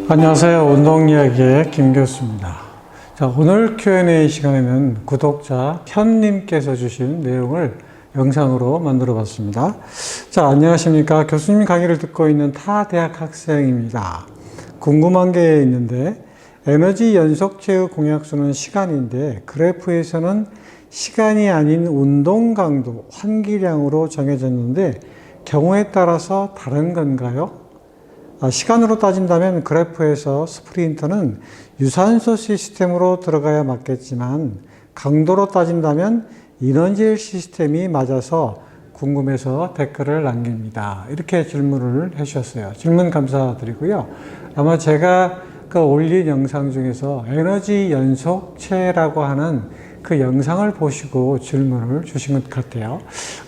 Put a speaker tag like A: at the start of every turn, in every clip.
A: 안녕하세요. 운동이야기의 김 교수입니다. 자, 오늘 Q&A 시간에는 구독자 현님께서 주신 내용을 영상으로 만들어 봤습니다. 자, 안녕하십니까. 교수님 강의를 듣고 있는 타 대학 학생입니다. 궁금한 게 있는데 에너지 연속체의 공약수는 시간인데 그래프에서는 시간이 아닌 운동 강도, 환기량으로 정해졌는데 경우에 따라서 다른 건가요? 시간으로 따진다면 그래프에서 스프린터는 유산소 시스템으로 들어가야 맞겠지만 강도로 따진다면 이너질 시스템이 맞아서 궁금해서 댓글을 남깁니다. 이렇게 질문을 해주셨어요. 질문 감사드리고요. 아마 제가 올린 영상 중에서 에너지 연속체라고 하는 그 영상을 보시고 질문을 주신 것 같아요.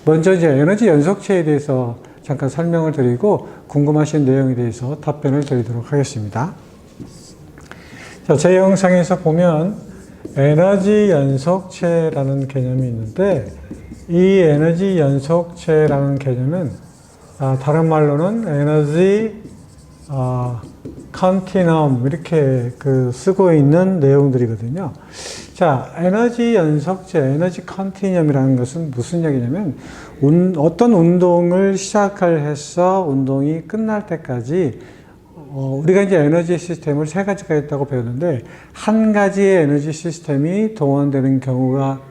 A: 먼저 이제 에너지 연속체에 대해서 잠깐 설명을 드리고 궁금하신 내용에 대해서 답변을 드리도록 하겠습니다. 자, 제 영상에서 보면 에너지 연속체라는 개념이 있는데 이 에너지 연속체라는 개념은 다른 말로는 에너지 컨티넘 이렇게 쓰고 있는 내용들이거든요. 자, 에너지 연속체, 에너지 컨티넘이라는 것은 무슨 얘기냐면 어떤 운동을 시작을 해서 운동이 끝날 때까지 우리가 이제 에너지 시스템을 세 가지가 있다고 배웠는데 한 가지의 에너지 시스템이 동원되는 경우가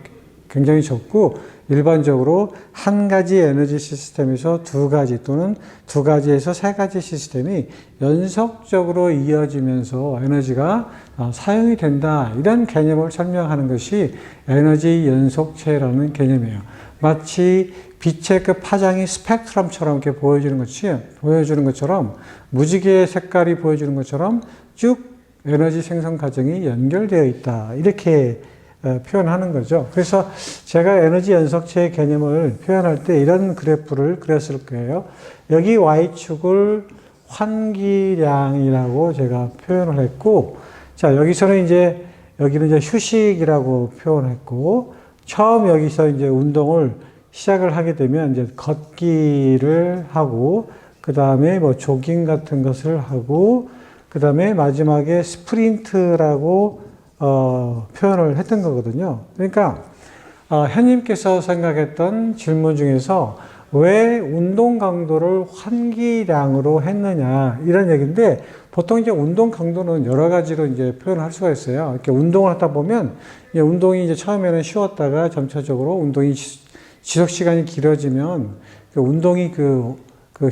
A: 굉장히 적고 일반적으로 한 가지 에너지 시스템에서 두 가지 또는 두 가지에서 세 가지 시스템이 연속적으로 이어지면서 에너지가 사용이 된다. 이런 개념을 설명하는 것이 에너지 연속체라는 개념이에요. 마치 빛의 그 파장이 스펙트럼처럼 이렇게 보여주는 것처럼 무지개의 색깔이 보여주는 것처럼 쭉 에너지 생성 과정이 연결되어 있다. 이렇게 표현하는 거죠. 그래서 제가 에너지 연속체의 개념을 표현할 때 이런 그래프를 그렸을 거예요. 여기 Y축을 환기량이라고 제가 표현을 했고, 자, 여기는 이제 휴식이라고 표현했고, 처음 여기서 이제 운동을 시작을 하게 되면 이제 걷기를 하고, 그 다음에 조깅 같은 것을 하고, 그 다음에 마지막에 스프린트라고 표현을 했던 거거든요. 그러니까 현님께서 생각했던 질문 중에서 왜 운동 강도를 환기량으로 했느냐 이런 얘기인데 보통 이제 운동 강도는 여러 가지로 이제 표현할 수가 있어요. 이렇게 운동을 하다 보면 운동이 이제 처음에는 쉬웠다가 점차적으로 운동이 지속 시간이 길어지면 운동이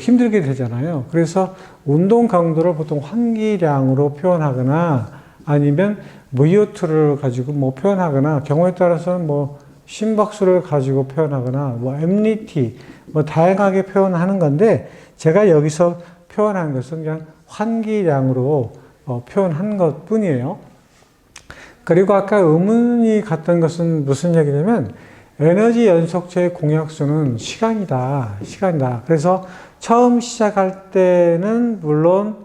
A: 힘들게 되잖아요. 그래서 운동 강도를 보통 환기량으로 표현하거나 아니면 VO2를 가지고 표현하거나 경우에 따라서는 심박수를 가지고 표현하거나 MNT 다양하게 표현하는 건데 제가 여기서 표현한 것은 그냥 환기량으로 표현한 것 뿐이에요. 그리고 아까 의문이 갔던 것은 무슨 얘기냐면 에너지 연속체의 공약수는 시간이다. 그래서 처음 시작할 때는 물론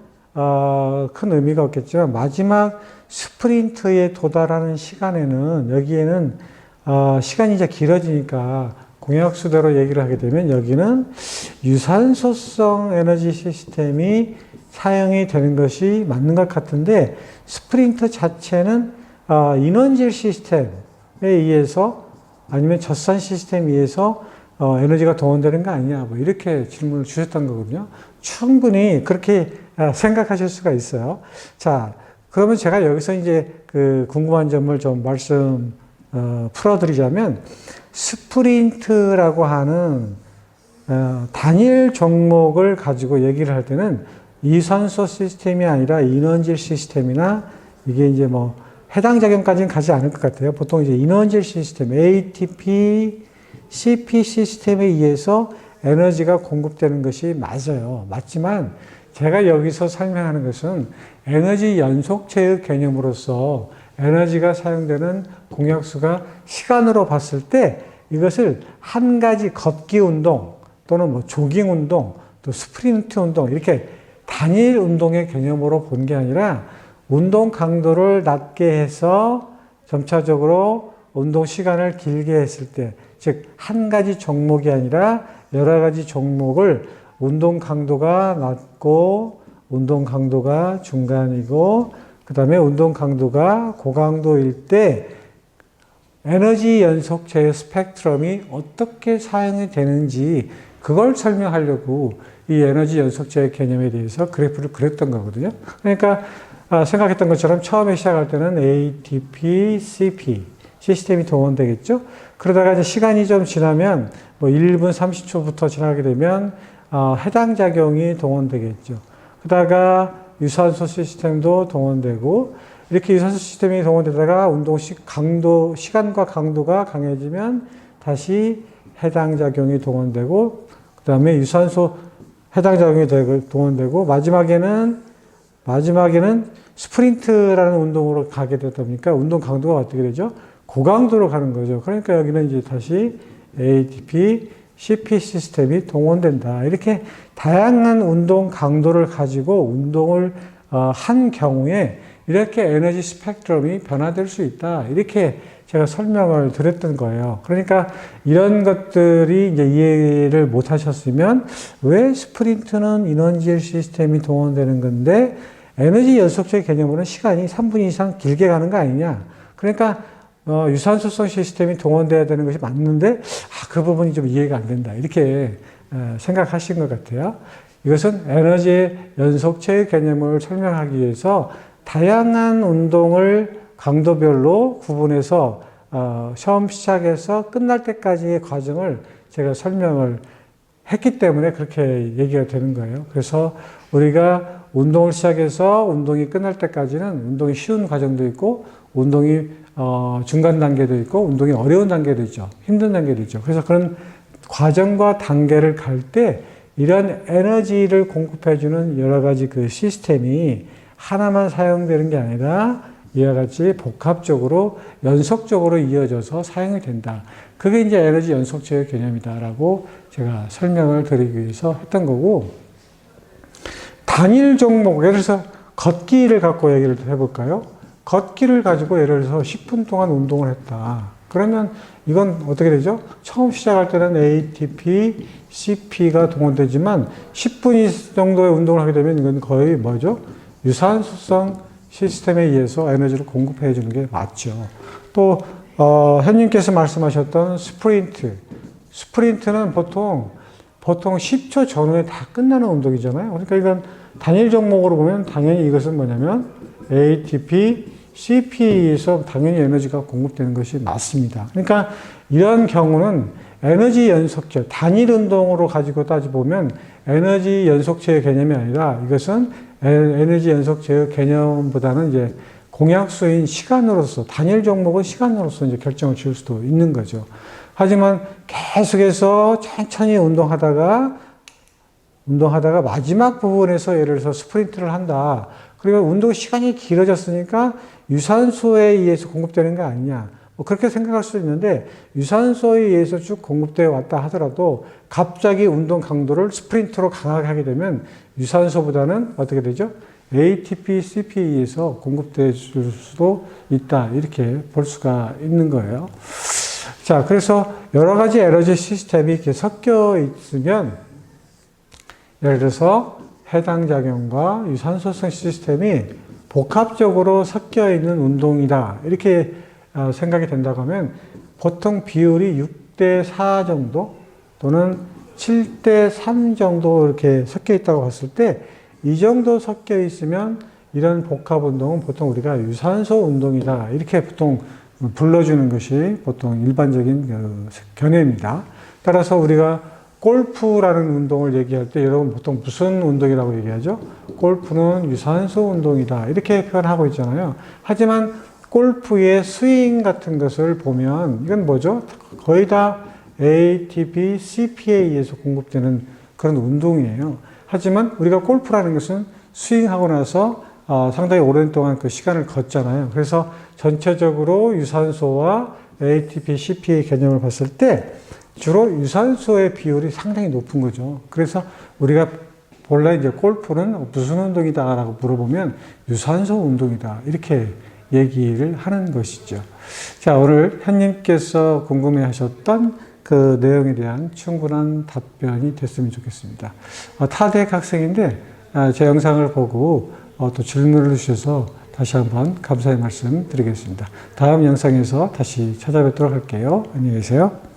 A: 큰 의미가 없겠지만 마지막 스프린트에 도달하는 시간에는 여기에는 시간이 이제 길어지니까 공약수대로 얘기를 하게 되면 여기는 유산소성 에너지 시스템이 사용이 되는 것이 맞는 것 같은데 스프린트 자체는 인원질 시스템에 의해서 아니면 젖산 시스템에 의해서 에너지가 동원되는 거 아니냐 이렇게 질문을 주셨던 거거든요. 충분히 그렇게 생각하실 수가 있어요. 자, 그러면 제가 여기서 이제 궁금한 점을 좀 풀어드리자면 스프린트라고 하는 단일 종목을 가지고 얘기를 할 때는 유산소 시스템이 아니라 인원질 시스템이나 이게 이제 해당 작용까지는 가지 않을 것 같아요. 보통 이제 인원질 시스템, ATP, CP 시스템에 의해서 에너지가 공급되는 것이 맞아요. 맞지만 제가 여기서 설명하는 것은 에너지 연속체의 개념으로서 에너지가 사용되는 공약수가 시간으로 봤을 때 이것을 한 가지 걷기 운동 또는 조깅 운동 또 스프린트 운동 이렇게 단일 운동의 개념으로 본 게 아니라 운동 강도를 낮게 해서 점차적으로 운동 시간을 길게 했을 때, 즉 한 가지 종목이 아니라 여러 가지 종목을 운동 강도가 낮고 운동 강도가 중간이고, 그 다음에 운동 강도가 고강도일 때 에너지 연속체의 스펙트럼이 어떻게 사용이 되는지 그걸 설명하려고 이 에너지 연속체의 개념에 대해서 그래프를 그렸던 거거든요. 그러니까 생각했던 것처럼 처음에 시작할 때는 ATP, CP 시스템이 동원되겠죠. 그러다가 이제 시간이 좀 지나면 뭐 1분 30초부터 지나게 되면 해당 작용이 동원되겠죠. 그러다가 유산소 시스템도 동원되고, 이렇게 유산소 시스템이 동원되다가 운동 시간과 강도가 강해지면 다시 해당 작용이 동원되고, 그 다음에 유산소 해당 작용이 동원되고, 마지막에는 스프린트라는 운동으로 가게 되다 보니까 운동 강도가 어떻게 되죠? 고강도로 가는 거죠. 그러니까 여기는 이제 다시 ATP, CP 시스템이 동원된다. 이렇게 다양한 운동 강도를 가지고 운동을 한 경우에 이렇게 에너지 스펙트럼이 변화될 수 있다. 이렇게 제가 설명을 드렸던 거예요. 그러니까 이런 것들이 이제 이해를 못 하셨으면 왜 스프린트는 인원질 시스템이 동원되는 건데 에너지 연속체 개념으로는 시간이 3분 이상 길게 가는 거 아니냐. 그러니까 유산소성 시스템이 동원돼야 되는 것이 맞는데 그 부분이 좀 이해가 안 된다. 이렇게 생각하신 것 같아요. 이것은 에너지 연속체의 개념을 설명하기 위해서 다양한 운동을 강도별로 구분해서 처음 시작해서 끝날 때까지의 과정을 제가 설명을 했기 때문에 그렇게 얘기가 되는 거예요. 그래서 우리가 운동을 시작해서 운동이 끝날 때까지는 운동이 쉬운 과정도 있고 운동이 중간 단계도 있고 운동이 어려운 단계도 있죠. 힘든 단계도 있죠. 그래서 그런 과정과 단계를 갈 때 이런 에너지를 공급해주는 여러 가지 그 시스템이 하나만 사용되는 게 아니라 이와 같이 복합적으로 연속적으로 이어져서 사용이 된다. 그게 이제 에너지 연속체의 개념이다라고 제가 설명을 드리기 위해서 했던 거고, 단일 종목, 예를 들어서 걷기를 갖고 얘기를 해볼까요? 걷기를 가지고 예를 들어서 10분 동안 운동을 했다. 그러면 이건 어떻게 되죠? 처음 시작할 때는 ATP, CP가 동원되지만 10분 정도의 운동을 하게 되면 이건 거의 뭐죠? 유산소성 시스템에 의해서 에너지를 공급해 주는 게 맞죠. 또 현님께서 말씀하셨던 스프린트는 보통 10초 전후에 다 끝나는 운동이잖아요. 그러니까 이건 단일 종목으로 보면 당연히 이것은 뭐냐면 ATP, CP에서 당연히 에너지가 공급되는 것이 맞습니다. 그러니까 이런 경우는 에너지 연속체, 단일 운동으로 가지고 따져보면 에너지 연속체의 개념이 아니라 이것은 에너지 연속체의 개념보다는 이제 공약수인 시간으로서, 단일 종목은 시간으로서 이제 결정을 지을 수도 있는 거죠. 하지만 계속해서 천천히 운동하다가 마지막 부분에서 예를 들어서 스프린트를 한다. 그리고 운동 시간이 길어졌으니까 유산소에 의해서 공급되는 거 아니냐. 뭐 그렇게 생각할 수도 있는데 유산소에 의해서 쭉 공급되어 왔다 하더라도 갑자기 운동 강도를 스프린트로 강하게 하게 되면 유산소보다는 어떻게 되죠? ATP, CP에 의해서 공급될 수도 있다. 이렇게 볼 수가 있는 거예요. 자, 그래서 여러 가지 에너지 시스템이 이렇게 섞여 있으면 예를 들어서 해당 작용과 유산소성 시스템이 복합적으로 섞여 있는 운동이다. 이렇게 생각이 된다고 하면 보통 비율이 6대4 정도 또는 7대3 정도 이렇게 섞여 있다고 봤을 때 이 정도 섞여 있으면 이런 복합 운동은 보통 우리가 유산소 운동이다. 이렇게 보통 불러주는 것이 보통 일반적인 견해입니다. 따라서 우리가 골프라는 운동을 얘기할 때 여러분 보통 무슨 운동이라고 얘기하죠? 골프는 유산소 운동이다. 이렇게 표현하고 있잖아요. 하지만 골프의 스윙 같은 것을 보면 이건 뭐죠? 거의 다 ATP, CP에 의해서 공급되는 그런 운동이에요. 하지만 우리가 골프라는 것은 스윙하고 나서 상당히 오랜 동안 그 시간을 걷잖아요. 그래서 전체적으로 유산소와 ATP, CP의 개념을 봤을 때 주로 유산소의 비율이 상당히 높은 거죠. 그래서 우리가 본래 이제 골프는 무슨 운동이다라고 물어보면 유산소 운동이다. 이렇게 얘기를 하는 것이죠. 자, 오늘 현님께서 궁금해 하셨던 그 내용에 대한 충분한 답변이 됐으면 좋겠습니다. 타대학 학생인데 제 영상을 보고 또 질문을 주셔서 다시 한번 감사의 말씀 드리겠습니다. 다음 영상에서 다시 찾아뵙도록 할게요. 안녕히 계세요.